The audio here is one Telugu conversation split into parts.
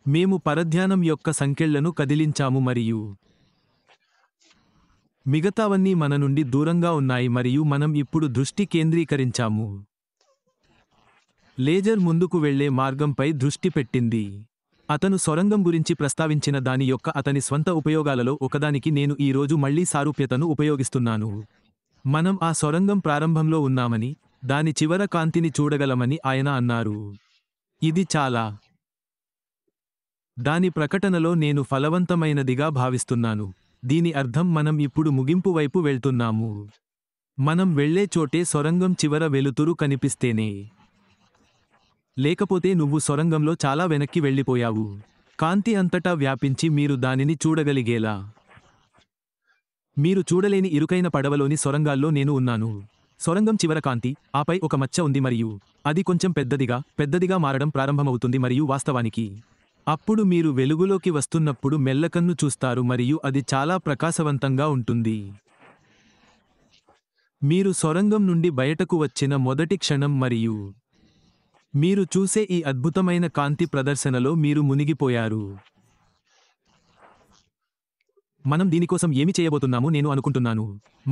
మేము పరధ్యానం యొక్క సంకెళ్లను కదిలించాము మరియు మిగతావన్నీ మన నుండి దూరంగా ఉన్నాయి మరియు మనం ఇప్పుడు దృష్టి కేంద్రీకరించాము. లేజర్ ముందుకు వెళ్లే మార్గంపై దృష్టి పెట్టింది. అతను సొరంగం గురించి ప్రస్తావించిన దాని యొక్క అతని స్వంత ఉపయోగాలలో ఒకదానికి నేను ఈ రోజు మళ్లీ సారూప్యతను ఉపయోగిస్తున్నాను. మనం ఆ సొరంగం ప్రారంభంలో ఉన్నామని, దాని చివర కాంతిని చూడగలమని ఆయన అన్నారు. ఇది చాలా దాని ప్రకటనలో నేను ఫలవంతమైనదిగా భావిస్తున్నాను. దీని అర్థం మనం ఇప్పుడు ముగింపు వైపు వెళ్తున్నాము. మనం వెళ్లే చోటే సొరంగం చివర వెలుతురు కనిపిస్తేనే. లేకపోతే నువ్వు సొరంగంలో చాలా వెనక్కి వెళ్ళిపోయావు. కాంతి అంతటా వ్యాపించి మీరు దానిని చూడగలిగేలా. మీరు చూడలేని ఇరుకైన పడవలోని సొరంగాల్లో నేను ఉన్నాను. సొరంగం చివర కాంతి, ఆపై ఒక మచ్చ ఉంది మరియు అది కొంచెం పెద్దదిగా మారడం ప్రారంభమవుతుంది మరియు వాస్తవానికి అప్పుడు మీరు వెలుగులోకి వస్తున్నప్పుడు మెల్లకన్ను చూస్తారు మరియు అది చాలా ప్రకాశవంతంగా ఉంటుంది. మీరు సొరంగం నుండి బయటకు వచ్చిన మొదటి క్షణం మరియు మీరు చూసే ఈ అద్భుతమైన కాంతి ప్రదర్శనలో మీరు మునిగిపోయారు. మనం దీనికోసం ఏమి చేయబోతున్నామో నేను అనుకుంటున్నాను.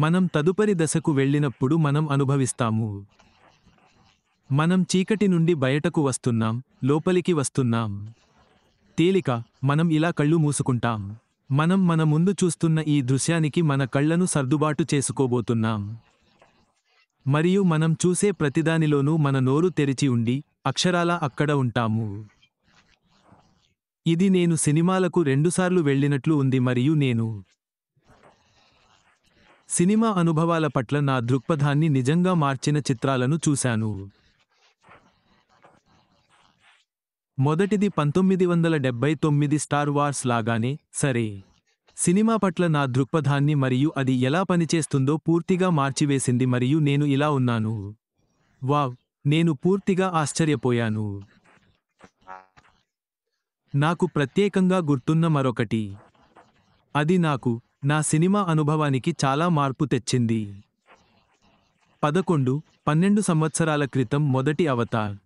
మనం తదుపరి దశకు వెళ్ళినప్పుడు మనం అనుభవిస్తాము. మనం చీకటి నుండి బయటకు వస్తున్నాం, లోపలికి వస్తున్నాం. తేలిక, మనం ఇలా కళ్ళు మూసుకుంటాం. మనం మన ముందు చూస్తున్న ఈ దృశ్యానికి మన కళ్లను సర్దుబాటు చేసుకోబోతున్నాం. మరియు మనం చూసే ప్రతిదానిలోనూ మన నోరు తెరిచి ఉండి, అక్షరాలా అక్కడ ఉంటాము. ఇది నేను సినిమాలకు 2 సార్లు వెళ్ళినట్లు ఉంది మరియు నేను సినిమా అనుభవాల పట్ల నా దృక్పథాన్ని నిజంగా మార్చిన చిత్రాలను చూశాను. మొదటిది 1979 స్టార్ వార్స్ లాగానే, సరే. సినిమా పట్ల నా దృక్పథాన్ని మరియు అది ఎలా పనిచేస్తుందో పూర్తిగా మార్చివేసింది మరియు నేను ఇలా ఉన్నాను. వావ్, నేను పూర్తిగా ఆశ్చర్యపోయాను. నాకు ప్రత్యేకంగా గుర్తున్న మరొకటి. అది నాకు నా సినిమా అనుభవానికి చాలా మార్పు తెచ్చింది. 11-12 సంవత్సరాల క్రితం మొదటి అవతార్.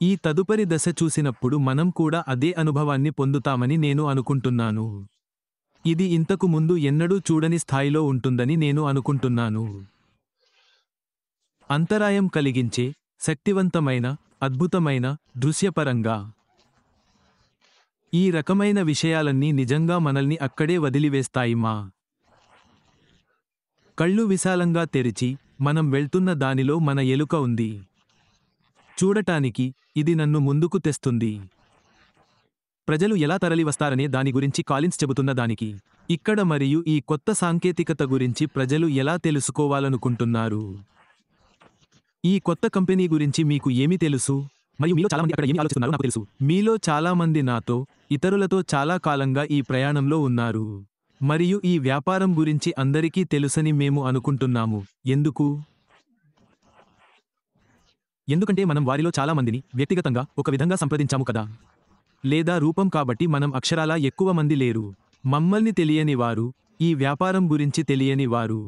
ఈ తదుపరి దశ చూసినప్పుడు మనం కూడా అదే అనుభవాన్ని పొందుతామని నేను అనుకుంటున్నాను. ఇది ఇంతకు ముందు ఎన్నడూ చూడని స్థాయిలో ఉంటుందని నేను అనుకుంటున్నాను. అంతరాయం కలిగించే, శక్తివంతమైన, అద్భుతమైన, దృశ్యపరంగా. ఈ రకమైన విషయాలన్నీ నిజంగా మనల్ని అక్కడే వదిలివేస్తాయి. మా కళ్ళు విశాలంగా తెరిచి, మనం వెళ్తున్న దానిలో మన ఎలుక ఉంది. చూడటానికి, ఇది నన్ను ముందుకు తెస్తుంది. ప్రజలు ఎలా తరలివస్తారనే దాని గురించి కాలిన్స్ చెబుతున్న దానికి. ఇక్కడ మరియు ఈ కొత్త సాంకేతికత గురించి ప్రజలు ఎలా తెలుసుకోవాలనుకుంటున్నారు. ఈ కొత్త కంపెనీ గురించి మీకు ఏమి తెలుసు? మరియు మీలో చాలామంది అక్కడ ఏమి ఆలోచిస్తున్నారో నాకు తెలుసు. మీలో చాలామంది నాతో, ఇతరులతో చాలా కాలంగా ఈ ప్రయాణంలో ఉన్నారు. మరియు ఈ వ్యాపారం గురించి అందరికీ తెలుసని మేము అనుకుంటున్నాము. ఎందుకు? ఎందుకంటే మనం వారిలో చాలామందిని వ్యక్తిగతంగా ఒక విధంగా సంప్రదించాము కదా. లేదా రూపం కాబట్టి మనం అక్షరాలా ఎక్కువ మంది లేరు. మమ్మల్ని తెలియని వారు, ఈ వ్యాపారం గురించి తెలియని వారు.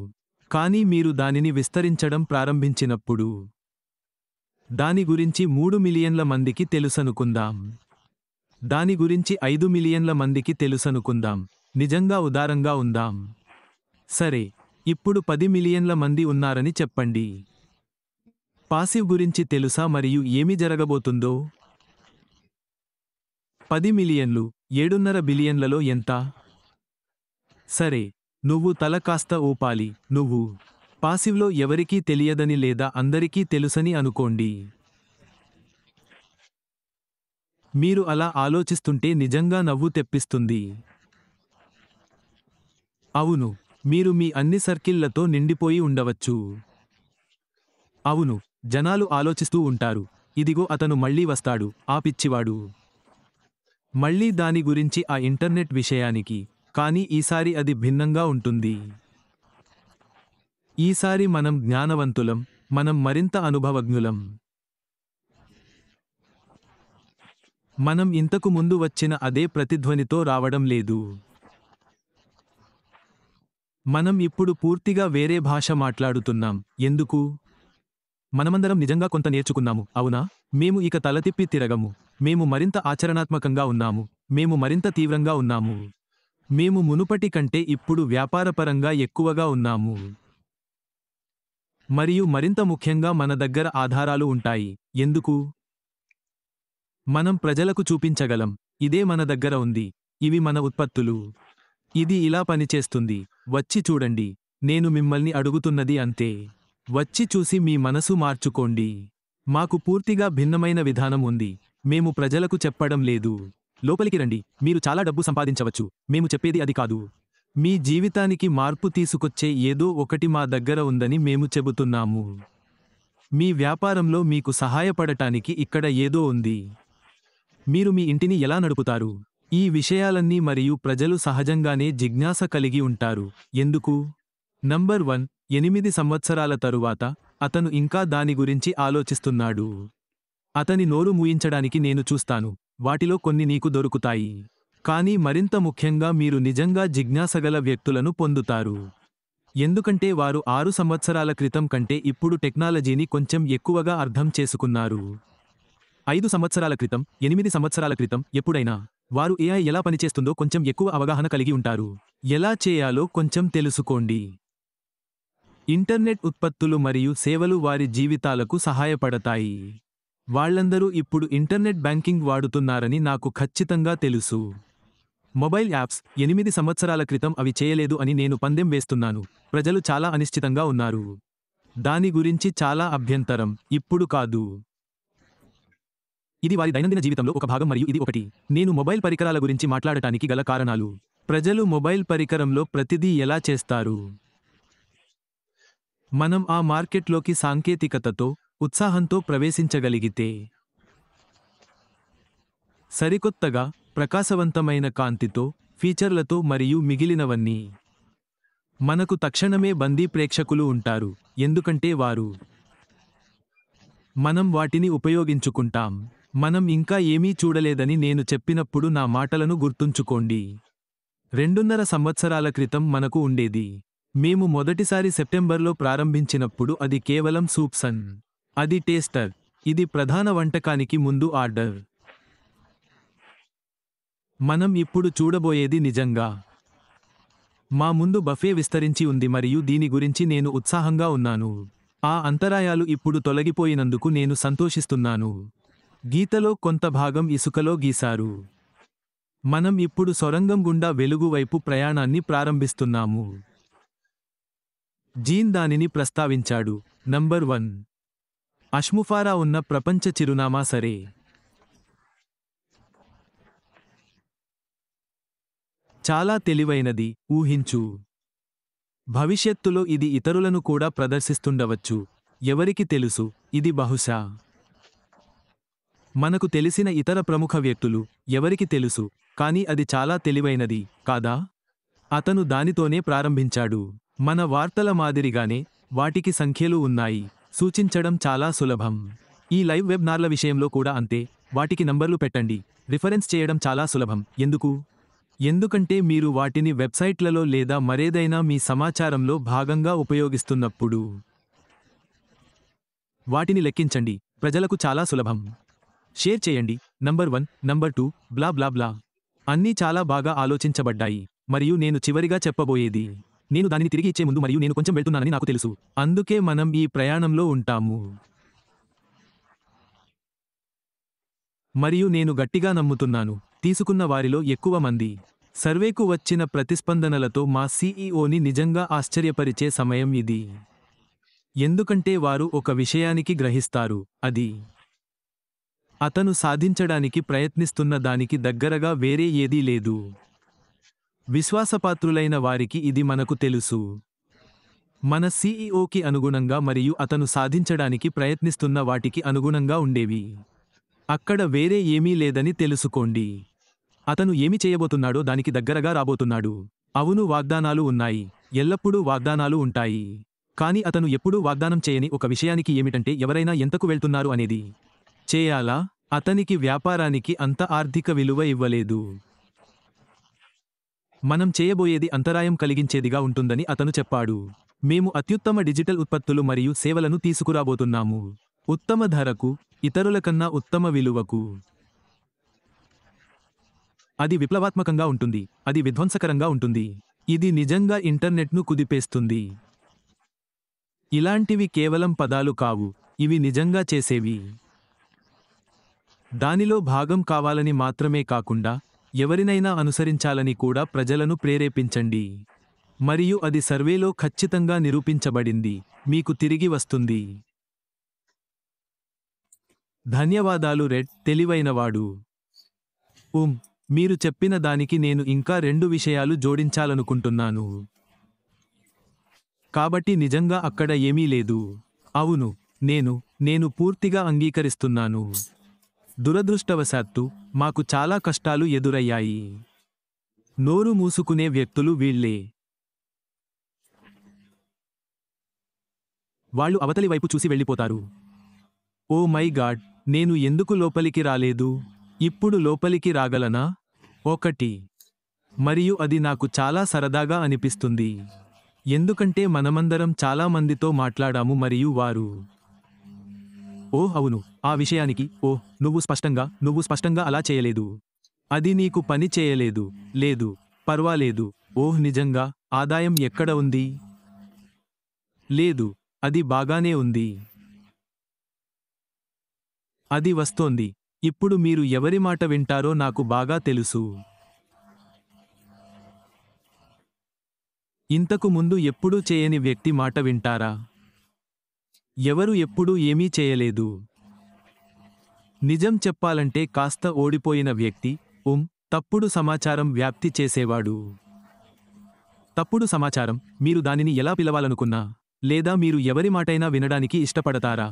కానీ మీరు దానిని విస్తరించడం ప్రారంభించినప్పుడు దాని గురించి 3 మిలియన్ల మందికి తెలుసనుకుందాం. దాని గురించి 5 మిలియన్ల మందికి తెలుసనుకుందాం. నిజంగా ఉదారంగా ఉందాం. సరే, ఇప్పుడు 10 మిలియన్ల మంది ఉన్నారని చెప్పండి. పాసివ్ గురించి తెలుసా మరియు ఏమి జరగబోతుందో? 10 మిలియన్లు 7.5 బిలియన్లలో ఎంత? సరే, నువ్వు తల కాస్త ఊపాలి. నువ్వు పాసివ్లో ఎవరికీ తెలియదని లేదా అందరికీ తెలుసని అనుకోండి. మీరు అలా ఆలోచిస్తుంటే నిజంగా నవ్వు తెప్పిస్తుంది. అవును, మీరు మీ అన్ని సర్కిళ్లతో నిండిపోయి ఉండవచ్చు. అవును, జనాలు ఆలోచిస్తూ ఉంటారు, ఇదిగో అతను మళ్ళీ వస్తాడు, ఆ పిచ్చివాడు. మళ్ళీ దాని గురించి ఆ ఇంటర్నెట్ విషయానికి. కానీ ఈసారి అది భిన్నంగా ఉంటుంది. ఈసారి మనం జ్ఞానవంతులం, మనం మరింత అనుభవజ్ఞులం. మనం ఇంతకు ముందు వచ్చిన అదే ప్రతిధ్వనితో రావడం లేదు. మనం ఇప్పుడు పూర్తిగా వేరే భాష మాట్లాడుతున్నాం. ఎందుకు? మనమందరం నిజంగా కొంత నేర్చుకున్నాము, అవునా? మేము ఇక తల తిప్పి తిరగము. మేము మరింత ఆచరణాత్మకంగా ఉన్నాము. మేము మరింత తీవ్రంగా ఉన్నాము. మేము మునుపటి కంటే ఇప్పుడు వ్యాపారపరంగా ఎక్కువగా ఉన్నాము. మరియు మరింత ముఖ్యంగా మన దగ్గర ఆధారాలు ఉంటాయి. ఎందుకు? మనం ప్రజలకు చూపించగలం. ఇదే మన దగ్గర ఉంది. ఇవి మన ఉత్పత్తులు. ఇది ఇలా పనిచేస్తుంది. వచ్చి చూడండి. నేను మిమ్మల్ని అడుగుతున్నది అంతే. వచ్చి చూసి మీ మనసు మార్చుకోండి. మాకు పూర్తిగా భిన్నమైన విధానం ఉంది. మేము ప్రజలకు చెప్పడం లేదు. లోపలికి రండి. మీరు చాలా డబ్బు సంపాదించవచ్చు. మేము చెప్పేది అది కాదు. మీ జీవితానికి మార్పు తీసుకొచ్చే ఏదో ఒకటి మా దగ్గర ఉందని మేము చెబుతున్నాము. మీ వ్యాపారంలో మీకు సహాయపడటానికి ఇక్కడ ఏదో ఉంది. మీరు మీ ఇంటిని ఎలా నడుపుతారు? ఈ విషయాలన్నీ మరియు ప్రజలు సహజంగానే జిజ్ఞాస కలిగి ఉంటారు. ఎందుకు? నంబర్ 1, 8 సంవత్సరాల తరువాత అతను ఇంకా దాని గురించి ఆలోచిస్తున్నాడు. అతని నోరు మూయించడానికి నేను చూస్తాను. వాటిలో కొన్ని నీకు దొరుకుతాయి. కానీ మరింత ముఖ్యంగా మీరు నిజంగా జిజ్ఞాసగల వ్యక్తులను పొందుతారు. ఎందుకంటే వారు 6 సంవత్సరాల క్రితం కంటే ఇప్పుడు టెక్నాలజీని కొంచెం ఎక్కువగా అర్థం చేసుకున్నారు. 5 సంవత్సరాల క్రితం, 8 సంవత్సరాల క్రితం, ఎప్పుడైనా వారు AI ఎలా పనిచేస్తుందో కొంచెం ఎక్కువ అవగాహన కలిగి ఉంటారు. ఎలా చేయాలో కొంచెం తెలుసుకోండి. ఇంటర్నెట్ ఉత్పత్తులు మరియు సేవలు వారి జీవితాలకు సహాయపడతాయి. వాళ్ళందరూ ఇప్పుడు ఇంటర్నెట్ బ్యాంకింగ్ వాడుతున్నారని నాకు ఖచ్చితంగా తెలుసు. మొబైల్ యాప్స్ 8 సంవత్సరాల క్రితం అవి చేయలేదు అని నేను పందెం వేస్తున్నాను. ప్రజలు చాలా అనిశ్చితంగా ఉన్నారు. దాని గురించి చాలా అభ్యంతరం. ఇప్పుడు కాదు. ఇది వారి దైనందిన జీవితంలో ఒక భాగం మరియు ఇది ఒకటి. నేను మొబైల్ పరికరాల గురించి మాట్లాడటానికి గల కారణాలు. ప్రజలు మొబైల్ పరికరంలో ప్రతిదీ ఎలా చేస్తారు? మనం ఆ మార్కెట్లోకి సాంకేతికతతో, ఉత్సాహంతో ప్రవేశించగలిగితే, సరికొత్తగా, ప్రకాశవంతమైన కాంతితో, ఫీచర్లతో మరియు మిగిలినవన్నీ, మనకు తక్షణమే బందీ ప్రేక్షకులు ఉంటారు. ఎందుకంటే వారు మనం వాటిని ఉపయోగించుకుంటాం. మనం ఇంకా ఏమీ చూడలేదని నేను చెప్పినప్పుడు నా మాటలను గుర్తుంచుకోండి. 2.5 సంవత్సరాల క్రితం మనకు ఉండేది. మేము మొదటిసారి సెప్టెంబర్లో ప్రారంభించినప్పుడు అది కేవలం సూప్సన్. అది టేస్టర్. ఇది ప్రధాన వంటకానికి ముందు ఆర్డర్. మనం ఇప్పుడు చూడబోయేది నిజంగా. మా ముందు బఫే విస్తరించి ఉంది మరియు దీని గురించి నేను ఉత్సాహంగా ఉన్నాను. ఆ అంతరాయాలు ఇప్పుడు తొలగిపోయినందుకు నేను సంతోషిస్తున్నాను. గీతలో కొంత భాగం ఇసుకలో గీశారు. మనం ఇప్పుడు సొరంగం గుండా వెలుగు వైపు ప్రయాణాన్ని ప్రారంభిస్తున్నాము. జీన్ దానిని ప్రస్తావించాడు. నంబర్ 1. అష్ముఫారా ఉన్న ప్రపంచ చిరునామా సరే. చాలా తెలివైనది, ఊహించు. భవిష్యత్తులో ఇది ఇతరులను కూడా ప్రదర్శిస్తుండవచ్చు. ఎవరికి తెలుసు, ఇది బహుశా మనకు తెలిసిన ఇతర ప్రముఖ వ్యక్తులు, ఎవరికి తెలుసు, కానీ అది చాలా తెలివైనది, కాదా? అతను దానితోనే ప్రారంభించాడు. మన వార్తల మాదిరిగానే, వాటికి సంఖ్యలు ఉన్నాయి. సూచించడం చాలా సులభం. ఈ లైవ్ వెబ్నార్ల విషయంలో కూడా అంతే. వాటికి నంబర్లు పెట్టండి. రిఫరెన్స్ చేయడం చాలా సులభం. ఎందుకు? ఎందుకంటే మీరు వాటిని వెబ్సైట్లలో లేదా మరేదైనా మీ సమాచారంలో భాగంగా ఉపయోగిస్తున్నప్పుడు. వాటిని లెక్కించండి. ప్రజలకు చాలా సులభం. షేర్ చేయండి. నంబర్ 1, నంబర్ 2, బ్లా బ్లా బ్లా. అన్నీ చాలా బాగా ఆలోచించబడ్డాయి. మరియు నేను చివరిగా చెప్పబోయేది, నేను దానిని తిరిగి ఇచ్చే ముందు మరియు నేను కొంచెం వెళ్తున్నానని నాకు తెలుసు. అందుకే మనం ఈ ప్రయాణంలో ఉంటాము. మరియు నేను గట్టిగా నమ్ముతున్నాను, తీసుకున్న వారిలో ఎక్కువ మంది. సర్వేకు వచ్చిన ప్రతిస్పందనలతో మా సీఈఓని నిజంగా ఆశ్చర్యపరిచే సమయం ఇది. ఎందుకంటే వారు ఒక విషయానికి గ్రహిస్తారు, అది అతను సాధించడానికి ప్రయత్నిస్తున్న దానికి దగ్గరగా వేరే ఏదీ లేదు. విశ్వాసపాత్రులైన వారికి ఇది మనకు తెలుసు. మన సీఈఓకి అనుగుణంగా మరియు అతను సాధించడానికి ప్రయత్నిస్తున్న వాటికి అనుగుణంగా ఉండేవి. అక్కడ వేరే ఏమీ లేదని తెలుసుకోండి. అతను ఏమి చేయబోతున్నాడో దానికి దగ్గరగా రాబోతున్నాడు. అవును, వాగ్దానాలు ఉన్నాయి. ఎల్లప్పుడూ వాగ్దానాలు ఉంటాయి. కానీ అతను ఎప్పుడూ వాగ్దానం చేయని ఒక విషయానికి ఏమిటంటే ఎవరైనా ఎంతకు వెళ్తున్నారు అనేది. చేయాలా? అతనికి వ్యాపారానికి అంత ఆర్థిక విలువ ఇవ్వలేదు. మనం చేయబోయేది అంతరాయం కలిగించేదిగా ఉంటుందని అతను చెప్పాడు. మేము అత్యుత్తమ డిజిటల్ ఉత్పత్తులు మరియు సేవలను తీసుకురాబోతున్నాము. ఉత్తమ ధరకు, ఇతరుల కన్నా ఉత్తమ విలువకు. అది విప్లవాత్మకంగా ఉంటుంది. అది విధ్వంసకరంగా ఉంటుంది. ఇది నిజంగా ఇంటర్నెట్ను కుదిపేస్తుంది. ఇలాంటివి కేవలం పదాలు కావు, ఇవి నిజంగా చేసేవి. దానిలో భాగం కావాలని మాత్రమే కాకుండా ఎవరినైనా అనుసరించాలని కూడా ప్రజలను ప్రేరేపించండి. మరియు అది సర్వేలో ఖచ్చితంగా నిరూపించబడింది. మీకు తిరిగి వస్తుంది. ధన్యవాదాలు రెడ్, తెలివైనవాడు. మీరు చెప్పిన దానికి నేను ఇంకా 2 విషయాలు జోడించాలనుకుంటున్నాను. కాబట్టి నిజంగా అక్కడ ఏమీ లేదు. అవును, నేను పూర్తిగా అంగీకరిస్తున్నాను. దురదృష్టవశాత్తు మాకు చాలా కష్టాలు ఎదురయ్యాయి. నోరు మూసుకునే వ్యక్తులు వీళ్ళే. వాళ్ళు అవతలి వైపు చూసి వెళ్ళిపోతారు. ఓ మై గాడ్, నేను ఎందుకు లోపలికి రాలేదు? ఇప్పుడు లోపలికి రాగలనా? 1. మరియు అది నాకు చాలా సరదాగా అనిపిస్తుంది. ఎందుకంటే మనమందరం చాలా మందితో మాట్లాడాము మరియు వారు ఓహ్ అవును, ఆ విషయానికి నువ్వు స్పష్టంగా అలా చేయలేదు. అది నీకు పని చేయలేదు. లేదు, పర్వాలేదు. ఓహ్ నిజంగా, ఆదాయం ఎక్కడ ఉంది? లేదు, అది బాగానే ఉంది. అది వస్తోంది. ఇప్పుడు మీరు ఎవరి మాట వింటారో నాకు బాగా తెలుసు. ఇంతకు ముందు ఎప్పుడూ చేయని వ్యక్తి మాట వింటారా? ఎవరు ఎప్పుడూ ఏమీ చేయలేదు. నిజం చెప్పాలంటే కాస్త ఓడిపోయిన వ్యక్తి తప్పుడు సమాచారం వ్యాప్తి చేసేవాడు. తప్పుడు సమాచారం, మీరు దానిని ఎలా పిలవాలనుకున్నా, లేదా మీరు ఎవరి మాటైనా వినడానికి ఇష్టపడతారా?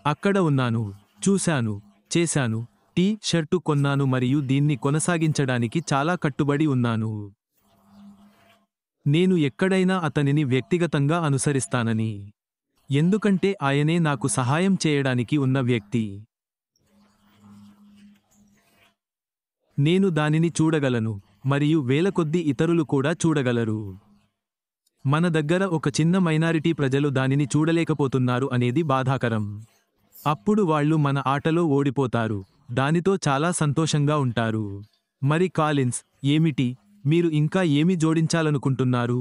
అక్కడ ఉన్నాను, చూశాను, చేశాను, టీ-షర్టు కొన్నాను మరియు దీన్ని కొనసాగించడానికి చాలా కట్టుబడి ఉన్నాను. నేను ఎక్కడైనా అతనిని వ్యక్తిగతంగా అనుసరిస్తానని. ఎందుకంటే ఆయనే నాకు సహాయం చేయడానికి ఉన్న వ్యక్తి. నేను దానిని చూడగలను, మరియు వేలకొద్దీ ఇతరులు కూడా చూడగలరు. మన దగ్గర ఒక చిన్న మైనారిటీ ప్రజలు దానిని చూడలేకపోతున్నారు అనేది బాధాకరం. అప్పుడు వాళ్ళు మన ఆటలో ఓడిపోతారు. దానితో చాలా సంతోషంగా ఉంటారు. మరి కాలిన్స్, ఏమిటి? మీరు ఇంకా ఏమి జోడించాలనుకుంటున్నారు?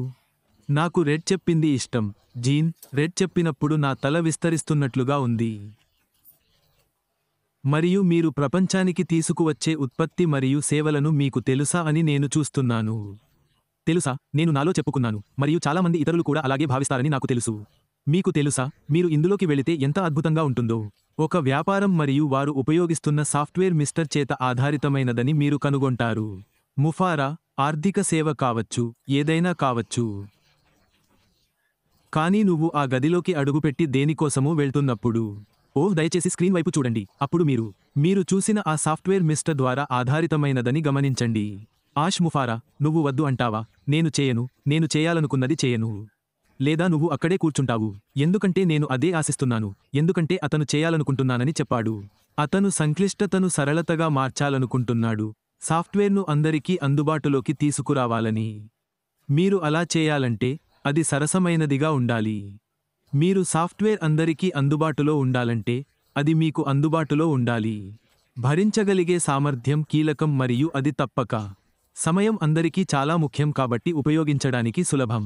నాకు రెడ్ చెప్పింది ఇష్టం. జీన్, రెడ్ చెప్పినప్పుడు నా తల విస్తరిస్తున్నట్లుగా ఉంది. మరియు మీరు ప్రపంచానికి తీసుకువచ్చే ఉత్పత్తి మరియు సేవలను మీకు తెలుసా అని నేను చూస్తున్నాను. తెలుసా, నేను నాలో చెప్పుకున్నాను, మరియు చాలామంది ఇతరులు కూడా అలాగే భావిస్తారని నాకు తెలుసు. మీకు తెలుసా, మీరు ఇందులోకి వెళితే ఎంత అద్భుతంగా ఉంటుందో. ఒక వ్యాపారం మరియు వారు ఉపయోగిస్తున్న సాఫ్ట్వేర్ మిస్టర్ చేత ఆధారితమైనదని మీరు కనుగొంటారు. ముఫారా, ఆర్థిక సేవ కావచ్చు, ఏదైనా కావచ్చు. కానీ నువ్వు ఆ గదిలోకి అడుగుపెట్టి దేనికోసమో వెళ్తున్నప్పుడు దయచేసి స్క్రీన్ వైపు చూడండి. అప్పుడు మీరు చూసిన ఆ సాఫ్ట్వేర్ మిస్టర్ ద్వారా ఆధారితమైనదని గమనించండి. ఆష్ ముఫారా, నువ్వు వద్దు అంటావా? నేను చేయాలనుకున్నది చేయను. లేదా నువ్వు అక్కడే కూర్చుంటావు. ఎందుకంటే నేను అదే ఆశిస్తున్నాను. ఎందుకంటే అతను చేయాలనుకుంటున్నానని చెప్పాడు. అతను సంక్లిష్టతను సరళతగా మార్చాలనుకుంటున్నాడు. సాఫ్ట్వేర్ను అందరికీ అందుబాటులోకి తీసుకురావాలని. మీరు అలా చేయాలంటే అది సరసమైనదిగా ఉండాలి. మీరు సాఫ్ట్వేర్ అందరికీ అందుబాటులో ఉండాలంటే అది మీకు అందుబాటులో ఉండాలి. భరించగలిగే సామర్థ్యం కీలకం మరియు అది తప్పక. సమయం అందరికీ చాలా ముఖ్యం కాబట్టి ఉపయోగించడానికి సులభం.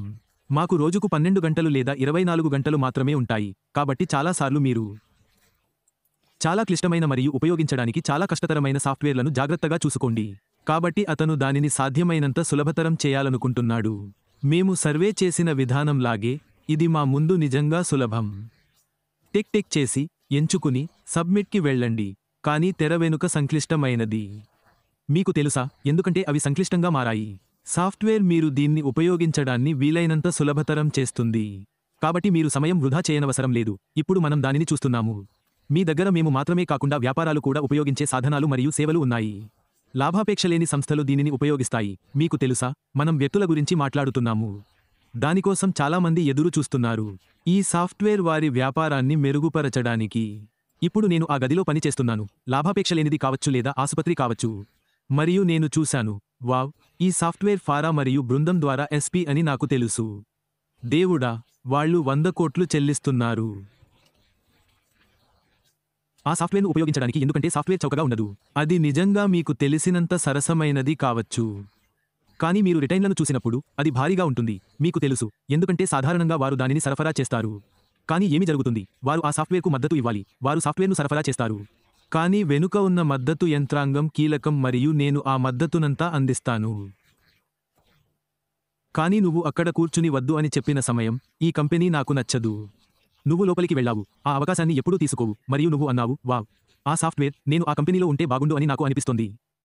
మాకు రోజుకు 12 గంటలు లేదా 24 గంటలు మాత్రమే ఉంటాయి. కాబట్టి చాలాసార్లు మీరు చాలా క్లిష్టమైన మరియు ఉపయోగించడానికి చాలా కష్టతరమైన సాఫ్ట్వేర్లను జాగ్రత్తగా చూసుకోండి. కాబట్టి అతను దానిని సాధ్యమైనంత సులభతరం చేయాలనుకుంటున్నాడు. మేము సర్వే చేసిన విధానంలాగే ఇది మా ముందు నిజంగా సులభం. టిక్ చేసి, ఎంచుకుని, సబ్మిట్కి వెళ్ళండి. కానీ తెర వెనుక సంక్లిష్టమైనది. మీకు తెలుసా, ఎందుకంటే అవి సంక్లిష్టంగా మారాయి. సాఫ్ట్వేర్ మీరు దీన్ని ఉపయోగించడాన్ని వీలైనంత సులభతరం చేస్తుంది. కాబట్టి మీరు సమయం వృధా చేయనవసరం లేదు. ఇప్పుడు మనం దానిని చూస్తున్నాము. మీ దగ్గర మేము మాత్రమే కాకుండా వ్యాపారాలు కూడా ఉపయోగించే సాధనాలు మరియు సేవలు ఉన్నాయి. లాభాపేక్షలేని సంస్థలు దీనిని ఉపయోగిస్తాయి. మీకు తెలుసా, మనం వ్యక్తుల గురించి మాట్లాడుతున్నాము. దానికోసం చాలామంది ఎదురు చూస్తున్నారు. ఈ సాఫ్ట్వేర్ వారి వ్యాపారాన్ని మెరుగుపరచడానికి. ఇప్పుడు నేను ఆ గదిలో పని చేస్తున్నాను. లాభాపేక్షలేనిది కావచ్చు లేదా ఆసుపత్రి కావచ్చు. మరియు నేను చూశాను, వావ్, ఈ సాఫ్ట్వేర్ ఫారా మరియు బృందం ద్వారా ఎస్పీ అని నాకు తెలుసు. దేవుడా, వాళ్ళు 100 కోట్లు చెల్లిస్తున్నారు. ఆ సాఫ్ట్‌వేర్‌ను ఉపయోగించడానికి, ఎందుకంటే సాఫ్ట్‌వేర్ చౌకగా ఉండదు. అది నిజంగా మీకు తెలిసినంత సరసమైనది కావచ్చు. కానీ మీరు రిటైన్లను చూసినప్పుడు అది భారీగా ఉంటుంది. మీకు తెలుసు, ఎందుకంటే సాధారణంగా వారు దానిని సరఫరా చేస్తారు. కానీ ఏమి జరుగుతుంది? వారు ఆ సాఫ్ట్‌వేర్‌కు మద్దతు ఇవ్వాలి. వారు సాఫ్ట్‌వేర్‌ను సరఫరా చేస్తారు. కానీ వెనుక ఉన్న మద్దతు యంత్రాంగం కీలకం మరియు నేను ఆ మద్దతునంతా అందిస్తాను. కానీ నువ్వు అక్కడ కూర్చుని వద్దు అని చెప్పిన సమయం, ఈ కంపెనీ నాకు నచ్చదు. నువ్వు లోపలికి వెళ్ళావు. ఆ అవకాశాన్ని ఎప్పుడూ తీసుకోవు. మరియు నువ్వు అన్నావు, వావ్! ఆ సాఫ్ట్‌వేర్, నేను ఆ కంపెనీలో ఉంటే బాగుండు అని నాకు అనిపిస్తోంది.